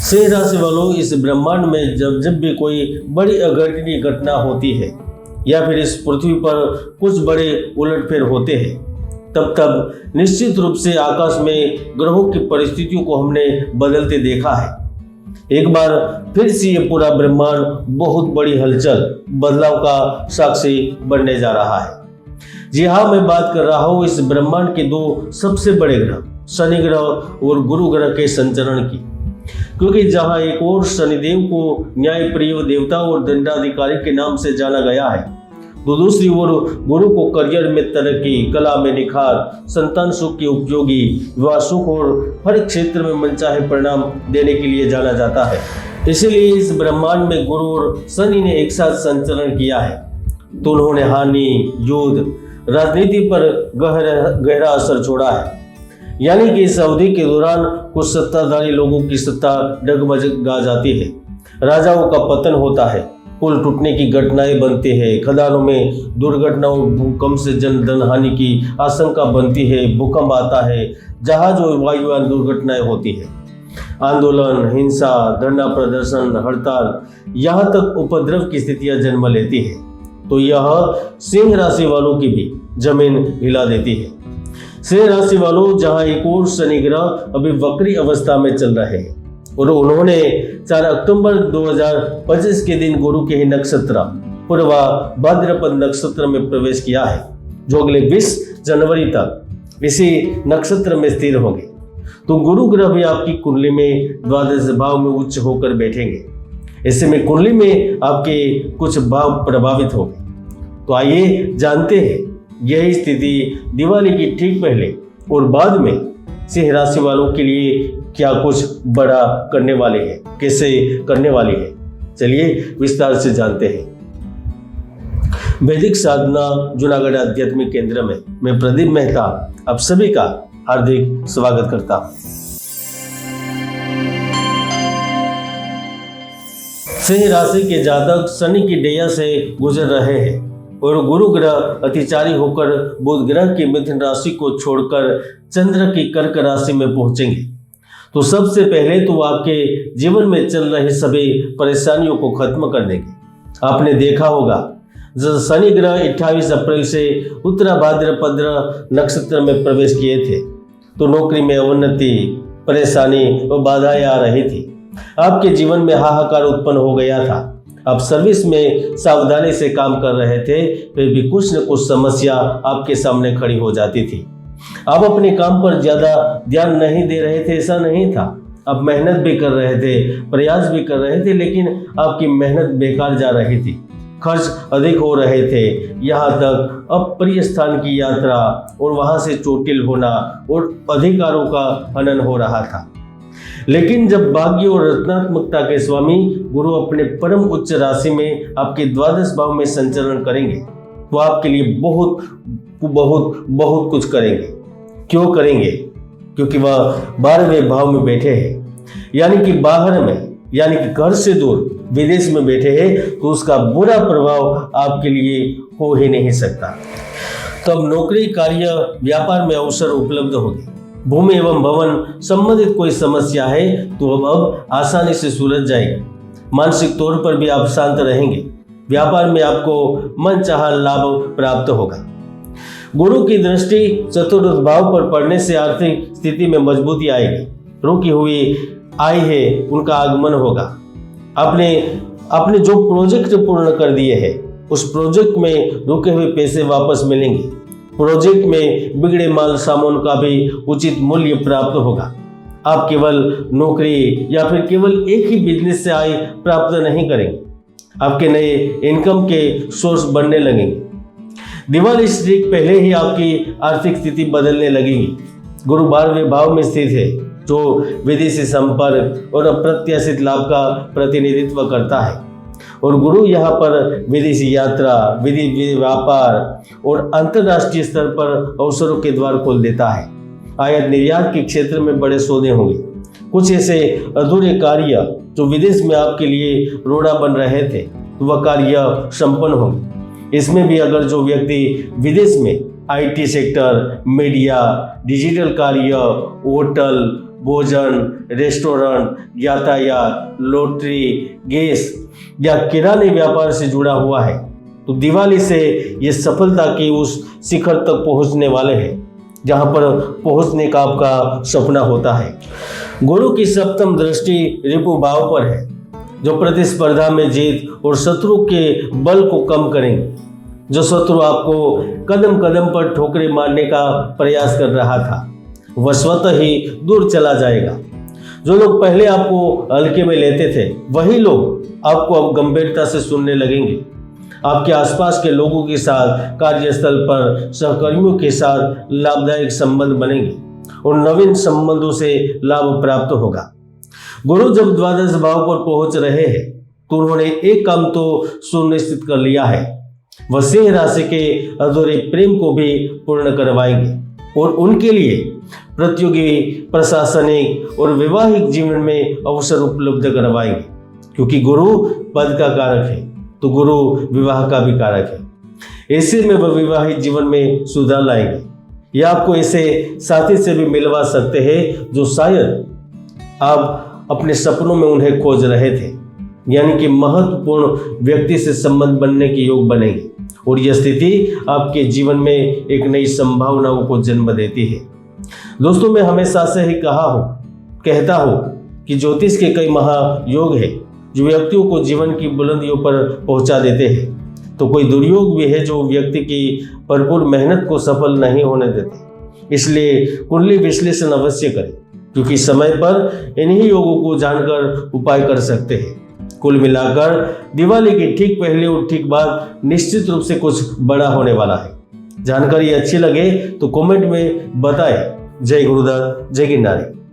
सिंह राशि वालों, इस ब्रह्मांड में जब जब भी कोई बड़ी अघटनीय घटना होती है या फिर इस पृथ्वी पर कुछ बड़े उलटफेर होते हैं, तब तब निश्चित रूप से आकाश में ग्रहों की परिस्थितियों को हमने बदलते देखा है। एक बार फिर से ये पूरा ब्रह्मांड बहुत बड़ी हलचल, बदलाव का साक्षी बनने जा रहा है। जी हाँ, मैं बात कर रहा हूँ इस ब्रह्मांड के दो सबसे बड़े ग्रह शनि ग्रह और गुरु ग्रह के संचरण की। क्योंकि जहां एक और शनिदेव को न्यायप्रिय देवता और दंडाधिकारी के नाम से जाना गया है, तो दूसरी ओर गुरु को करियर में तरक्की, कला में निखार, संतान सुख के उपयोगी, विवाह सुख और हर क्षेत्र में मनचाहे परिणाम देने के लिए जाना जाता है। इसीलिए इस ब्रह्मांड में गुरु और शनि ने एक साथ संचरण किया है, तो उन्होंने हानि, युद्ध, राजनीति पर गहरा असर छोड़ा है। यानी कि इस अवधि के दौरान कुछ सत्ताधारी लोगों की सत्ता डगमगा जाती है, राजाओं का पतन होता है, पुल टूटने की घटनाएं बनती है, खदानों में दुर्घटनाओं, भूकंप से धन हानि की आशंका बनती है, भूकंप आता है, जहाज और वायुयान दुर्घटनाएं होती है, आंदोलन, हिंसा, धरना प्रदर्शन, हड़ताल, यहाँ तक उपद्रव की स्थितियां जन्म लेती है। तो यह सिंह राशि वालों की भी जमीन हिला देती है। सिंह राशि वालों, जहां एक और शनि ग्रह अभी वक्री अवस्था में चल रहे हैं और उन्होंने 4 अक्टूबर 2025 के दिन गुरु के ही नक्षत्र पूर्वा भाद्रपद नक्षत्र में प्रवेश किया है, जो अगले 20 जनवरी तक इसी नक्षत्र में स्थिर होंगे। तो गुरु ग्रह भी आपकी कुंडली में द्वादश भाव में उच्च होकर बैठेंगे। ऐसे में कुंडली में आपके कुछ भाव प्रभावित होंगे। तो आइए जानते हैं यही स्थिति दिवाली की ठीक पहले और बाद में सिंह राशि वालों के लिए क्या कुछ बड़ा करने वाले हैं, कैसे करने वाली है। चलिए विस्तार से जानते हैं। वैदिक साधना जूनागढ़ आध्यात्मिक केंद्र में मैं प्रदीप मेहता आप सभी का हार्दिक स्वागत करता हूं। सिंह राशि के जातक शनि की दैया से गुजर रहे हैं और गुरु ग्रह अतिचारी होकर बुध ग्रह की मिथुन राशि को छोड़कर चंद्र की कर्क राशि में पहुंचेंगे। तो सबसे पहले तो आपके जीवन में चल रहे सभी परेशानियों को खत्म कर देंगे। आपने देखा होगा जब शनि ग्रह 28 अप्रैल से उत्तरा भाद्रपद नक्षत्र में प्रवेश किए थे, तो नौकरी में अवनति, परेशानी और बाधाएं आ रही थी। आपके जीवन में हाहाकार उत्पन्न हो गया था। आप सर्विस में सावधानी से काम कर रहे थे, फिर भी कुछ न कुछ समस्या आपके सामने खड़ी हो जाती थी। आप अपने काम पर ज्यादा ध्यान नहीं दे रहे थे, ऐसा नहीं था। आप मेहनत भी कर रहे थे, प्रयास भी कर रहे थे, लेकिन आपकी मेहनत बेकार जा रही थी। खर्च अधिक हो रहे थे, यहाँ तक अप्रिय स्थान की यात्रा और वहां से चोटिल होना और अधिकारों का हनन हो रहा था। लेकिन जब भाग्य और रत्नात्मकता के स्वामी गुरु अपने परम उच्च राशि में आपके द्वादश भाव में संचरण करेंगे, तो आपके लिए बहुत बहुत बहुत कुछ करेंगे। क्यों करेंगे? क्योंकि वह 12वें भाव में बैठे हैं, यानी कि बाहर में, यानी कि घर से दूर विदेश में बैठे हैं, तो उसका बुरा प्रभाव आपके लिए हो ही नहीं सकता। तब नौकरी, कार्य, व्यापार में अवसर उपलब्ध होंगे। भूमि एवं भवन संबंधित कोई समस्या है तो अब आसानी से सुलझ जाएगी। मानसिक तौर पर भी आप शांत रहेंगे। व्यापार में आपको मनचाहा लाभ प्राप्त होगा। गुरु की दृष्टि चतुर्थ भाव पर पड़ने से आर्थिक स्थिति में मजबूती आएगी। रुकी हुई आय है, उनका आगमन होगा। आपने जो प्रोजेक्ट पूर्ण कर दिए हैं, उस प्रोजेक्ट में रुके हुए पैसे वापस मिलेंगे। प्रोजेक्ट में बिगड़े माल सामान का भी उचित मूल्य प्राप्त होगा। आप केवल नौकरी या फिर केवल एक ही बिजनेस से आय प्राप्त नहीं करेंगे, आपके नए इनकम के सोर्स बनने लगेंगे। दिवाली से ठीक पहले ही आपकी आर्थिक स्थिति बदलने लगेगी। गुरु 12वें भाव में स्थित है, जो विदेशी संपर्क और अप्रत्याशित लाभ का प्रतिनिधित्व करता है। और गुरु यहाँ पर विदेशी यात्रा, विदेशी व्यापार और अंतर्राष्ट्रीय स्तर पर अवसरों के द्वार खोल देता है। आयात निर्यात के क्षेत्र में बड़े सौदे होंगे। कुछ ऐसे अधूरे कार्य जो विदेश में आपके लिए रोड़ा बन रहे थे, तो वह कार्य संपन्न होंगे। इसमें भी अगर जो व्यक्ति विदेश में IT सेक्टर, मीडिया, डिजिटल कार्य, होटल, भोजन, रेस्टोरेंट, यातायात, लॉटरी, गैस या किराने व्यापार से जुड़ा हुआ है तो दिवाली से ये सफलता की उस शिखर तक पहुंचने वाले हैं जहां पर पहुंचने का आपका सपना होता है। गुरु की सप्तम दृष्टि रिपु भाव पर है जो प्रतिस्पर्धा में जीत और शत्रु के बल को कम करेंगे। जो शत्रु आपको कदम कदम पर ठोकरें मारने का प्रयास कर रहा था वह स्वतः ही दूर चला जाएगा। जो लोग पहले आपको हल्के में लेते थे वही लोग आपको अब गंभीरता से सुनने लगेंगे। आपके आसपास के लोगों के साथ कार्यस्थल पर सहकर्मियों के साथ लाभदायक संबंध बनेंगे और नवीन संबंधों से लाभ प्राप्त होगा। गुरु जब द्वादश भाव पर पहुंच रहे हैं तो उन्होंने एक काम तो सुनिश्चित कर लिया है, वह सिंह राशि के अधूरे प्रेम को भी पूर्ण करवाएंगे और उनके लिए प्रतियोगी, प्रशासनिक और वैवाहिक जीवन में अवसर उपलब्ध करवाएंगे। क्योंकि गुरु पद का कारक है तो गुरु विवाह का भी कारक है। ऐसे में वह विवाहित जीवन में सुधार लाएंगे या आपको ऐसे साथी से भी मिलवा सकते हैं जो शायद आप अपने सपनों में उन्हें खोज रहे थे। यानी कि महत्वपूर्ण व्यक्ति से संबंध बनने के योग बनेंगे और यह स्थिति आपके जीवन में एक नई संभावनाओं को जन्म देती है। दोस्तों, मैं हमेशा से ही कहता हूँ कि ज्योतिष के कई महायोग है जो व्यक्तियों को जीवन की बुलंदियों पर पहुंचा देते हैं, तो कोई दुर्योग भी है जो व्यक्ति की भरपूर मेहनत को सफल नहीं होने देते। इसलिए कुंडली विश्लेषण अवश्य करें क्योंकि समय पर इन्हीं योगों को जानकर उपाय कर सकते हैं। कुल मिलाकर दिवाली की ठीक पहले और ठीक बाद निश्चित रूप से कुछ बड़ा होने वाला है। जानकारी अच्छी लगे तो कमेंट में बताएं। जय गुरुदत्त, जय गिरनारी।